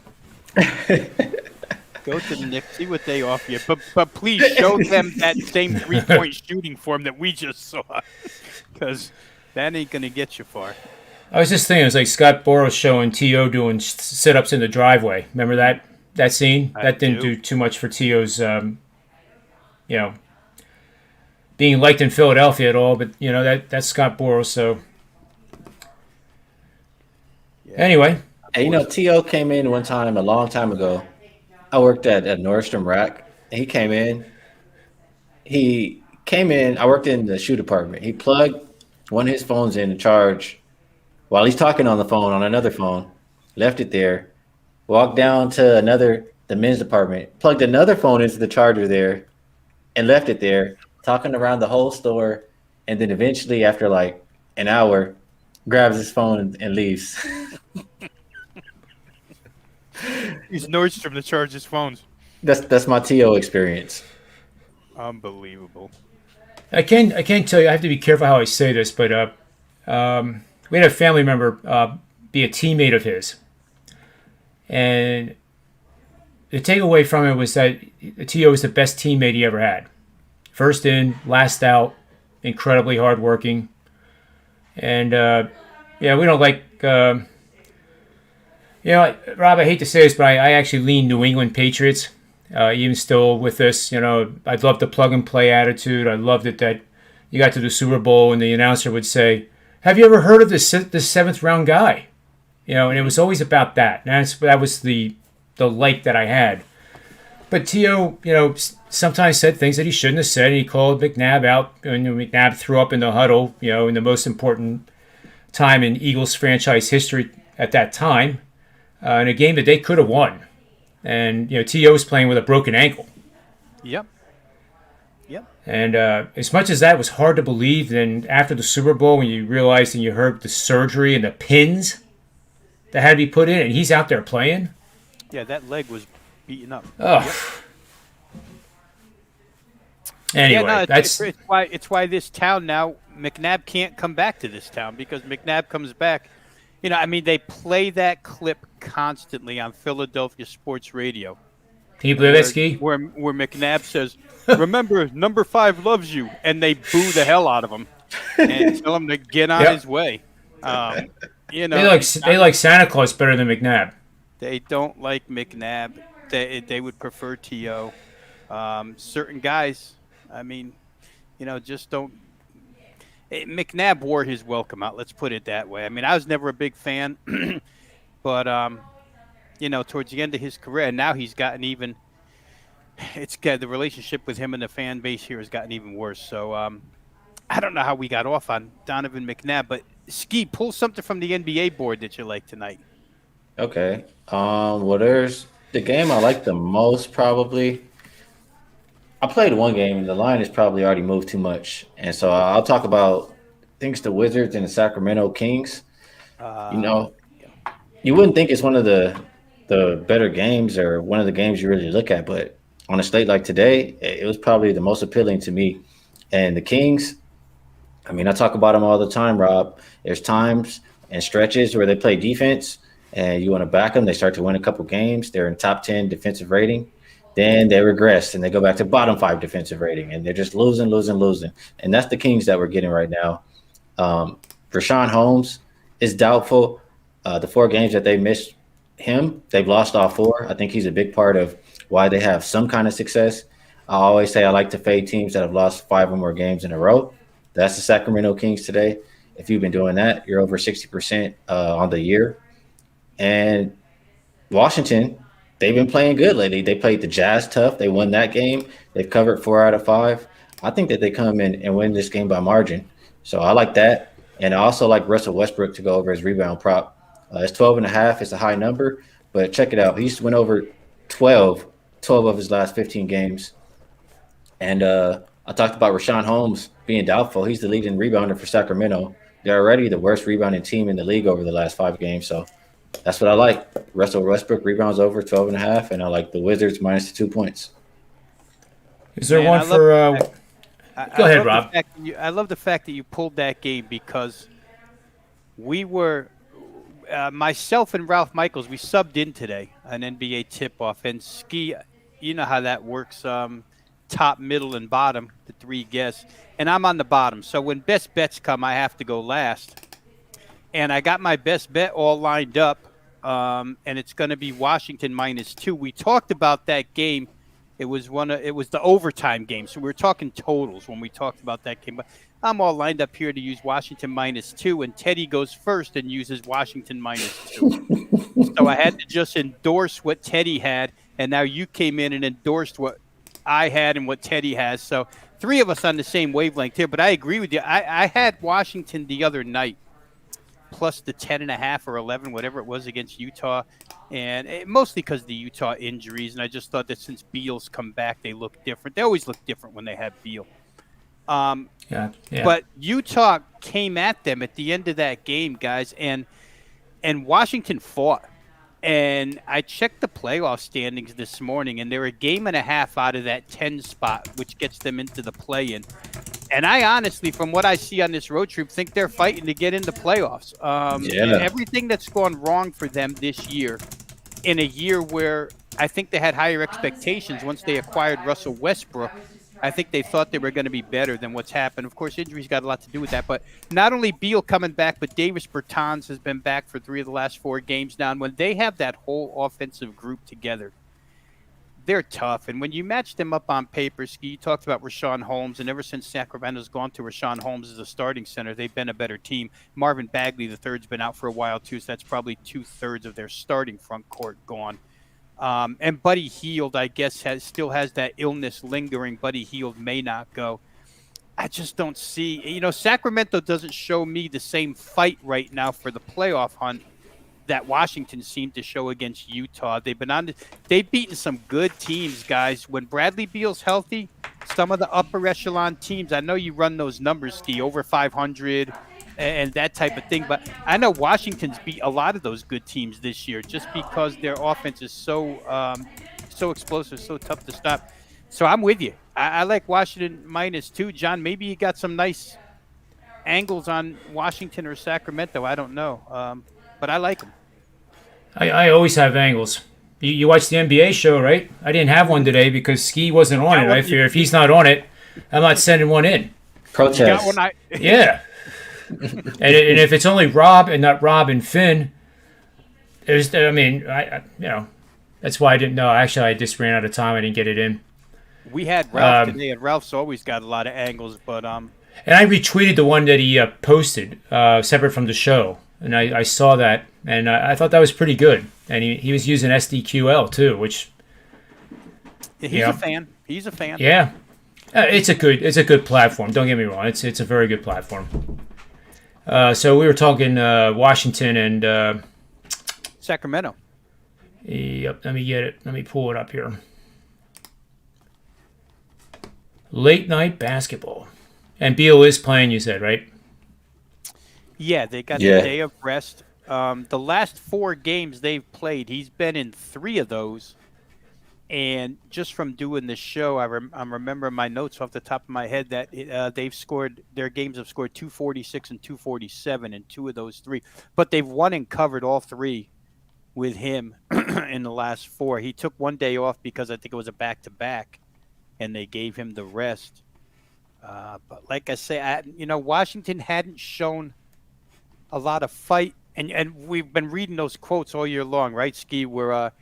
Go to the Knicks, see what they offer you, but please show them that same 3-point shooting form that we just saw, because that ain't gonna get you far. I was just thinking, it was like Scott Boras showing T.O. doing sit-ups in the driveway. Remember that scene? I That didn't do. do too much for T.O.'s, being liked in Philadelphia at all. But that's Scott Boras. So anyway, Hey, T.O. came in one time a long time ago. I worked at Nordstrom Rack. And he came in. I worked in the shoe department. He plugged one of his phones in to charge while he's talking on the phone on another phone, left it there, walked down to the men's department, plugged another phone into the charger there, and left it there, talking around the whole store, and then eventually, after like an hour, grabs his phone and leaves. He's Nordstrom to charge his phones. That's my TO experience. Unbelievable. I can't tell you. I have to be careful how I say this, but we had a family member be a teammate of his, and the takeaway from it was that T.O. was the best teammate he ever had. First in, last out, incredibly hardworking, and we don't like. Rob, I hate to say this, but I actually lean New England Patriots. Even still with this, I'd love the plug and play attitude. I loved it that you got to the Super Bowl and the announcer would say, "Have you ever heard of this seventh round guy?" And it was always about that. And that was the like that I had. But T.O., sometimes said things that he shouldn't have said, and he called McNabb out, and McNabb threw up in the huddle, in the most important time in Eagles franchise history at that time, in a game that they could have won. And, T.O. was playing with a broken ankle. Yep. And as much as that was hard to believe, then after the Super Bowl, when you realized and you heard the surgery and the pins that had to be put in, and he's out there playing. Yeah, that leg was beaten up. Oh. Yep. Anyway, it's why this town now, McNabb can't come back to this town, because McNabb comes back. They play that clip constantly on Philadelphia sports radio. Can you believe that, Ski? Where McNabb says, "Remember, number 5 loves you," and they boo the hell out of him and tell him to get on his way. They like Santa Claus better than McNabb. They don't like McNabb. They would prefer T.O. Certain guys, just don't. McNabb wore his welcome out. Let's put it that way. I was never a big fan, but towards the end of his career, and now he's gotten even. The relationship with him and the fan base here has gotten even worse. So I don't know how we got off on Donovan McNabb, but Ski, pull something from the NBA board that you like tonight. Okay. Well, there's the game I like the most probably. I played one game, and the line has probably already moved too much. And so I'll talk about things the Wizards and the Sacramento Kings. You wouldn't think it's one of the better games or one of the games you really look at, but on a slate like today, it was probably the most appealing to me. And the Kings, I talk about them all the time, Rob. There's times and stretches where they play defense, and you want to back them. They start to win a couple games. They're in top 10 defensive rating. Then they regress and they go back to bottom 5 defensive rating, and they're just losing. And that's the Kings that we're getting right now. Rashawn Holmes is doubtful. The 4 games that they missed him, they've lost all 4. I think he's a big part of why they have some kind of success. I always say I like to fade teams that have lost 5 or more games in a row. That's the Sacramento Kings today. If you've been doing that, you're over 60% on the year. And Washington, they've been playing good lately. They played the Jazz tough. They won that game. They've covered 4 out of 5. I think that they come in and win this game by margin. So I like that. And I also like Russell Westbrook to go over his rebound prop. It's 12.5. It's a high number, but check it out. He's went over 12 of his last 15 games. And I talked about Rashawn Holmes being doubtful. He's the leading rebounder for Sacramento. They're already the worst rebounding team in the league over the last 5 games. So that's what I like. Russell Westbrook rebounds over 12.5, and I like the Wizards minus the 2 points. Is there one for? Go ahead, Rob. I love the fact that you pulled that game because we were myself and Ralph Michaels. We subbed in today an NBA tip-off, and Ski. You know how that works. Top, middle, and bottom, the 3 guests, and I'm on the bottom. So when best bets come, I have to go last. And I got my best bet all lined up, and it's going to be Washington -2. We talked about that game. It was the overtime game, so we were talking totals when we talked about that game. But I'm all lined up here to use Washington -2, and Teddy goes first and uses Washington -2. So I had to just endorse what Teddy had, and now you came in and endorsed what I had and what Teddy has. So 3 of us on the same wavelength here. But I agree with you. I had Washington the other night plus the 10.5 or 11, whatever it was, against Utah, and mostly because of the Utah injuries. And I just thought that since Beal's come back, they look different. They always look different when they have Beal. Yeah. But Utah came at them at the end of that game, guys, and Washington fought. And I checked the playoff standings this morning, and they're a game and a half out of that 10 spot, which gets them into the play-in. And I honestly, from what I see on this road trip, think they're fighting to get into playoffs. Everything that's gone wrong for them this year, in a year where I think they had higher expectations once they acquired Russell Westbrook, I think they thought they were going to be better than what's happened. Of course, injuries got a lot to do with that. But not only Beal coming back, but Davis Bertans has been back for 3 of the last 4 games now. And when they have that whole offensive group together, they're tough. And when you match them up on paper, Ski, you talked about Rashawn Holmes, and ever since Sacramento's gone to Rashawn Holmes as a starting center, they've been a better team. Marvin Bagley, the third's been out for a while, too, so that's probably 2/3 of their starting front court gone. And Buddy Hield, I guess, still has that illness lingering. Buddy Hield may not go. I just don't see, Sacramento doesn't show me the same fight right now for the playoff hunt that Washington seemed to show against Utah. They've beaten some good teams, guys. When Bradley Beal's healthy, some of the upper echelon teams, I know you run those numbers, Ski, over 500 and that type of thing. But I know Washington's beat a lot of those good teams this year just because their offense is so explosive, so tough to stop. So I'm with you. I like Washington -2. John, maybe you got some nice angles on Washington or Sacramento. I don't know. But I like them. I always have angles. You watch the NBA show, right? I didn't have one today because Ski wasn't on it. I figure if he's not on it, I'm not sending one in. Protest. Yeah. and if it's only Rob and not Rob and Finn, that's why I didn't know. Actually, I just ran out of time. I didn't get it in. We had Ralph today, and Ralph's always got a lot of angles, but And I retweeted the one that he posted, separate from the show, and I saw that, and I thought that was pretty good. And he was using SDQL too, which he's a fan. He's a fan. Yeah, it's a good platform. Don't get me wrong. It's a very good platform. So we were talking Washington and Sacramento. Yep. Let me get it. Let me pull it up here. Late night basketball, and Beal is playing. You said, right? Yeah, they got the day of rest. The last 4 games they've played, he's been in 3 of those. And just from doing the show, I'm remembering my notes off the top of my head that their games have scored 246 and 247 in 2 of those 3. But they've won and covered all 3 with him in the last 4. He took 1 day off because I think it was a back-to-back, and they gave him the rest. But like I say, Washington hadn't shown a lot of fight. And we've been reading those quotes all year long, right, Ski, where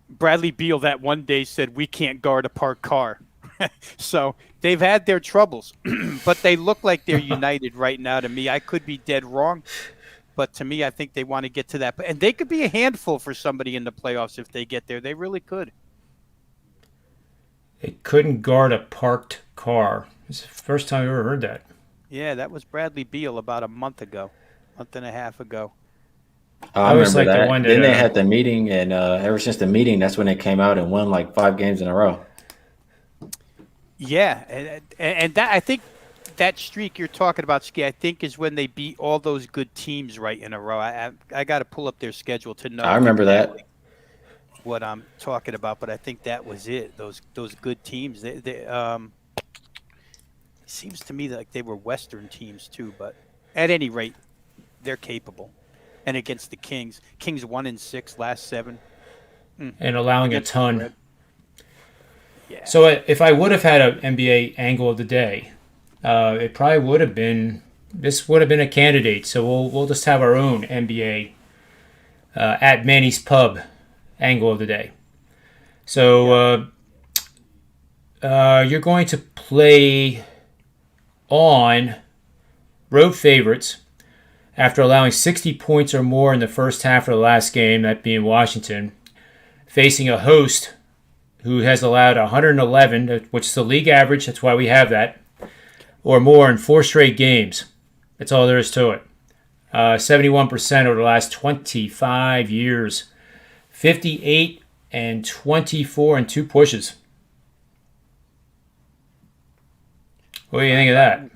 Bradley Beal that one day said, "We can't guard a parked car." So they've had their troubles, but they look like they're united right now to me. I could be dead wrong, but to me, I think they want to get to that. And they could be a handful for somebody in the playoffs if they get there. They really could. They couldn't guard a parked car. It's the first time I ever heard that. Yeah, that was Bradley Beal about a month and a half ago. Oh, I I always remember like the one that. Then that they had the meeting, and ever since the meeting, that's when they came out and won like 5 games in a row. Yeah, and that I think that streak you're talking about, Ski, I think is when they beat all those good teams right in a row. I got to pull up their schedule to I know remember exactly that. what I'm talking about, but I think that was it. Those good teams. It seems to me like they were Western teams too, but at any rate, they're capable. And against the Kings 1-6 last 7 and allowing a against the ton. spread. Yeah, So if I would have had an NBA angle of the day, it probably would have been this would have been a candidate. So we'll just have our own NBA at Manny's Pub angle of the day. So you're going to play on road favorites after allowing 60 points or more in the first half of the last game, that being Washington, facing a host who has allowed 111, which is the league average. That's why we have that, or more in 4 straight games. That's all there is to it. 71% over the last 25 years. 58 and 24 and 2 pushes. What do you think of that?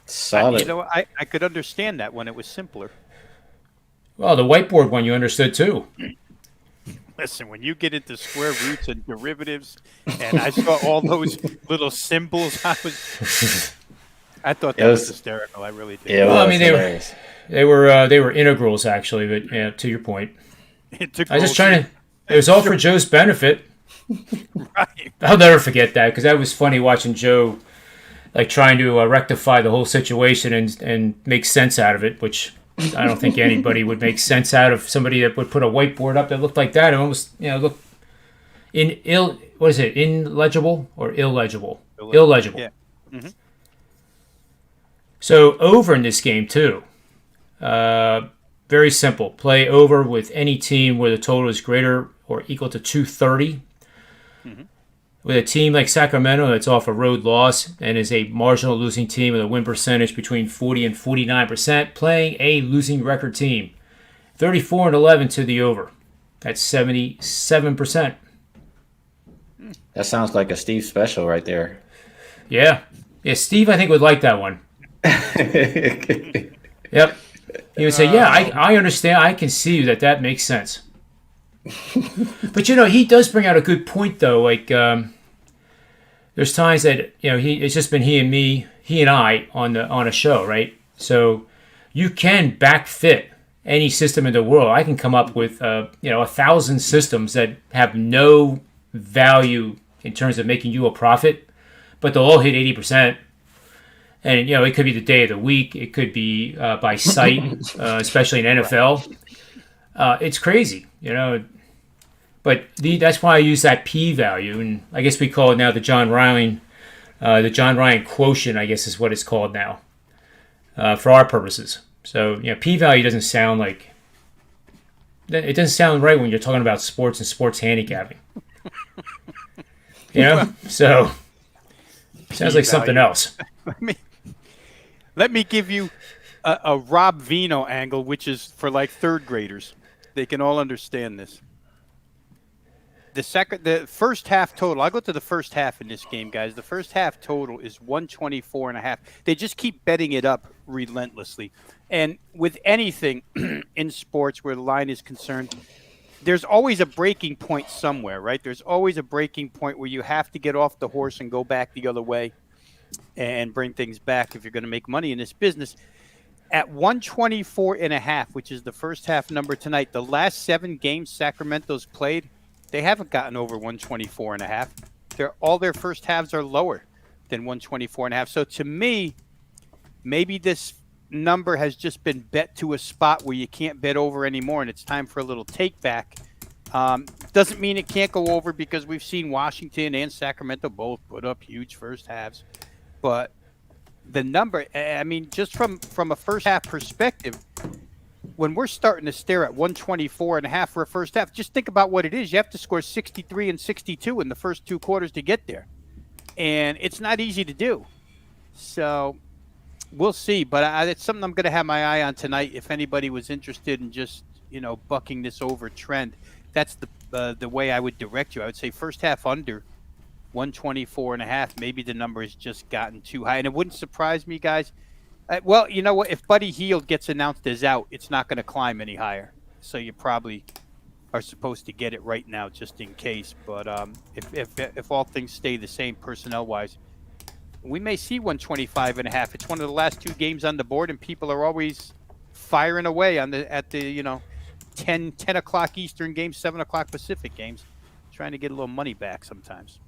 Solid. I could understand that when it was simpler. Well, the whiteboard one you understood too. Listen, when you get into square roots and derivatives, and I saw all those little symbols, I thought that was hysterical. I really did. Yeah, Well, I mean hilarious. they were integrals actually, but yeah, to your point. I was just trying to. It was all for Joe's benefit. Right. I'll never forget that because that was funny watching Joe, like trying to rectify the whole situation and make sense out of it, which I don't think anybody would make sense out of somebody that would put a whiteboard up that looked like that. It almost looked what is it, illegible or illegible? Illegible. Yeah. Mm-hmm. So over in this game too. Very simple. Play over with any team where the total is greater or equal to 230. Mm-hmm. With a team like Sacramento that's off a road loss and is a marginal losing team with a win percentage between 40 and 49%, playing a losing record team. 34 and 11 to the over. That's 77%. That sounds like a Steve special right there. Yeah. Yeah, Steve, I think, would like that one. Yep. He would say, yeah, I understand. I can see that makes sense. But, he does bring out a good point, though. Like, there's times that, it's just been he and I on a show, right? So you can backfit any system in the world. I can come up with, 1,000 systems that have no value in terms of making you a profit, but they'll all hit 80%. And, it could be the day of the week. It could be by site, especially in NFL. It's crazy, But that's why I use that p-value. And I guess we call it now the John Ryan quotient, I guess is what it's called now for our purposes. So, p-value doesn't sound like... It doesn't sound right when you're talking about sports and sports handicapping. So, it sounds like something else. Let me give you a Rob Veno angle, which is for like third graders. They can all understand this. The first half total. I'll go to the first half in this game, guys. The first half total is 124.5. They just keep betting it up relentlessly. And with anything in sports where the line is concerned, there's always a breaking point somewhere, right? There's always a breaking point where you have to get off the horse and go back the other way and bring things back if you're going to make money in this business. At 124.5, which is the first half number tonight, the last 7 games Sacramento's played, they haven't gotten over 124.5. All their first halves are lower than 124.5. So to me, maybe this number has just been bet to a spot where you can't bet over anymore, and it's time for a little take back. Doesn't mean it can't go over because we've seen Washington and Sacramento both put up huge first halves. But the number, I mean, just from a first half perspective, when we're starting to stare at 124.5 for a first half, just think about what it is. You have to score 63 and 62 in the first 2 quarters to get there. And it's not easy to do. So we'll see. But it's something I'm going to have my eye on tonight. If anybody was interested in just bucking this over trend, that's the way I would direct you. I would say first half under 124.5. Maybe the number has just gotten too high, and it wouldn't surprise me, guys. Well, you know what? If Buddy Hield gets announced as out, it's not going to climb any higher. So you probably are supposed to get it right now, just in case. But if all things stay the same personnel wise, we may see 125.5. It's one of the last 2 games on the board, and people are always firing away at the 10 o'clock Eastern games, 7 o'clock Pacific games, trying to get a little money back sometimes.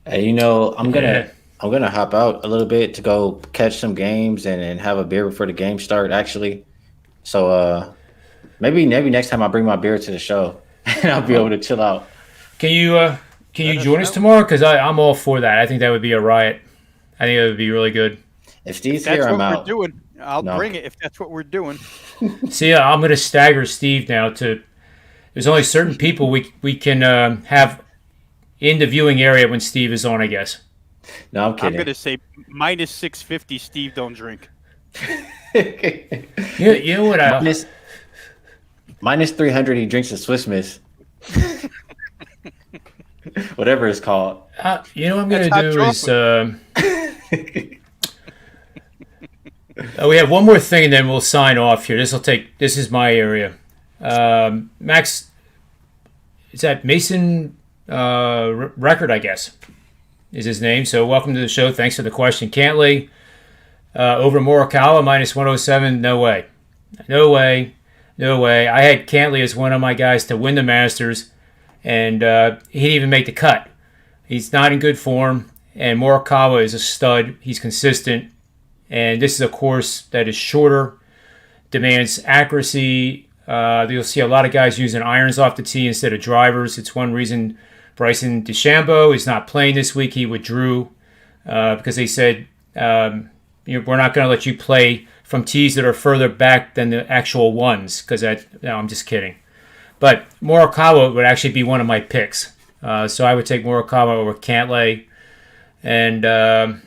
Hey, I'm gonna hop out a little bit to go catch some games and have a beer before the game start. Actually, so maybe next time I bring my beer to the show and I'll be able to chill out. Can you join us tomorrow? Because I'm all for that. I think that would be a riot. I think it would be really good. If Steve's here, I'm out. That's what we're doing. I'll bring it if that's what we're doing. See, I'm going to stagger Steve now to. There's only certain people we can have in the viewing area when Steve is on, I guess. No, I'm kidding. I'm going to say minus 650. Steve, don't drink. You know what? Minus 300. He drinks a Swiss Miss. Whatever it's called. You know what I'm going to do is. We have one more thing, and then we'll sign off here. This is my area. Max, is that Mason Record? I guess is his name. So welcome to the show. Thanks for the question, Cantley. Over Morikawa minus 107. No way. I had Cantley as one of my guys to win the Masters, and he didn't even make the cut. He's not in good form, and Morikawa is a stud. He's consistent, and this is a course that is shorter, demands accuracy. You'll see a lot of guys using irons off the tee instead of drivers. It's one reason Bryson DeChambeau is not playing this week. He withdrew because they said, we're not going to let you play from tees that are further back than the actual ones. No, I'm just kidding. But Morikawa would actually be one of my picks. So I would take Morikawa over Cantlay. And I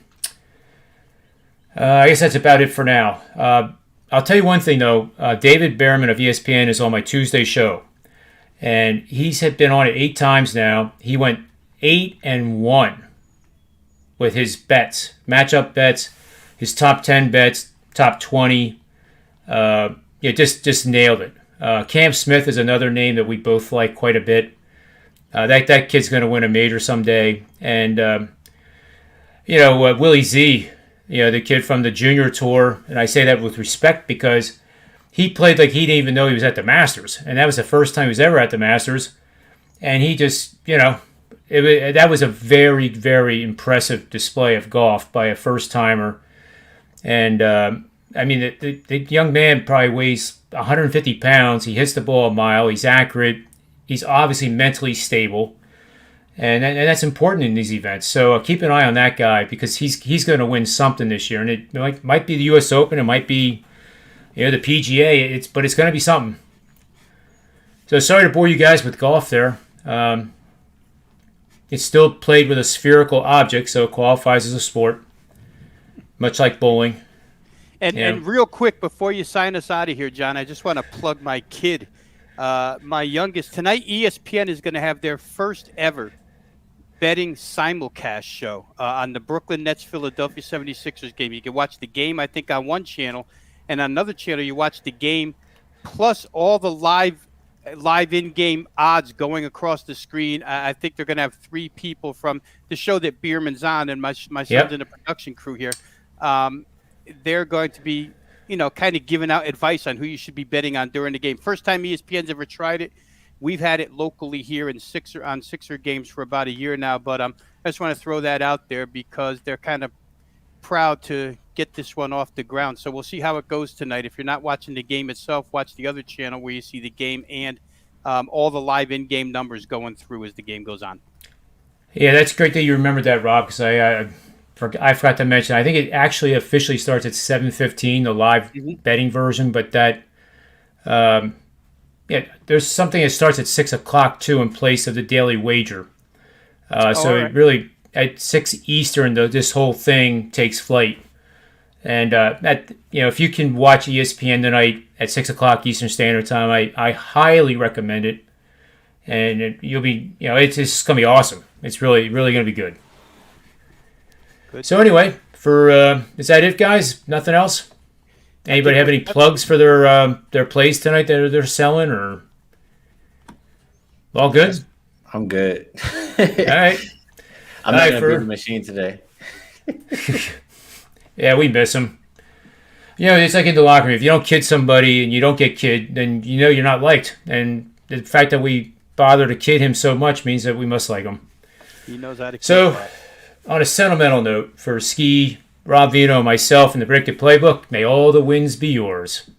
guess that's about it for now. I'll tell you one thing, though. David Behrman of ESPN is on my Tuesday show. And he's been on it 8 times now. He went 8-1 with his bets, matchup bets, his top 10 bets, top 20. Just nailed it. Cam Smith is another name that we both like quite a bit. That kid's going to win a major someday. And, Willie Z, the kid from the junior tour, and I say that with respect because he played like he didn't even know he was at the Masters. And that was the first time he was ever at the Masters. And he just, that was a very, very impressive display of golf by a first-timer. And, the young man probably weighs 150 pounds. He hits the ball a mile. He's accurate. He's obviously mentally stable. And that's important in these events. So keep an eye on that guy because he's going to win something this year. And it might be the U.S. Open. It might be the PGA. But it's going to be something. So sorry to bore you guys with golf there. It's still played with a spherical object, so it qualifies as a sport, much like bowling. And real quick, before you sign us out of here, John, I just want to plug my kid, my youngest. Tonight, ESPN is going to have their first ever betting simulcast show on the Brooklyn Nets Philadelphia 76ers game. You can watch the game, I think, on one channel, and on another channel you watch the game plus all the live in-game odds going across the screen. I think they're going to have 3 people from the show that Bierman's on, and my son's in the production crew here. They're going to be, kind of giving out advice on who you should be betting on during the game. First time ESPN's ever tried it. We've had it locally here on Sixer games for about a year now, but I just want to throw that out there because they're kind of proud to get this one off the ground. So we'll see how it goes tonight. If you're not watching the game itself, watch the other channel where you see the game and all the live in-game numbers going through as the game goes on. Yeah, that's great that you remembered that, Rob, because I forgot to mention. I think it actually officially starts at 7:15, the live betting version, but that there's something that starts at 6 o'clock too in place of the daily wager. So right. It really at 6 Eastern, this whole thing takes flight. And if you can watch ESPN tonight at 6 o'clock Eastern Standard Time, I highly recommend it. And you'll be, it's just going to be awesome. It's really, really going to be good. Good. So anyway, is that it, guys? Nothing else? Anybody have any plugs for their plays tonight that they're selling, or all good? I'm good. All right. I'm not going to beat the machine today. Yeah, we miss them. It's like in the locker room. If you don't kid somebody and you don't get kid, then you're not liked. And the fact that we bother to kid him so much means that we must like him. He knows how to kid. So, on a sentimental note, for Ski, Rob Veno, myself, and the Predictive Playbook, may all the wins be yours.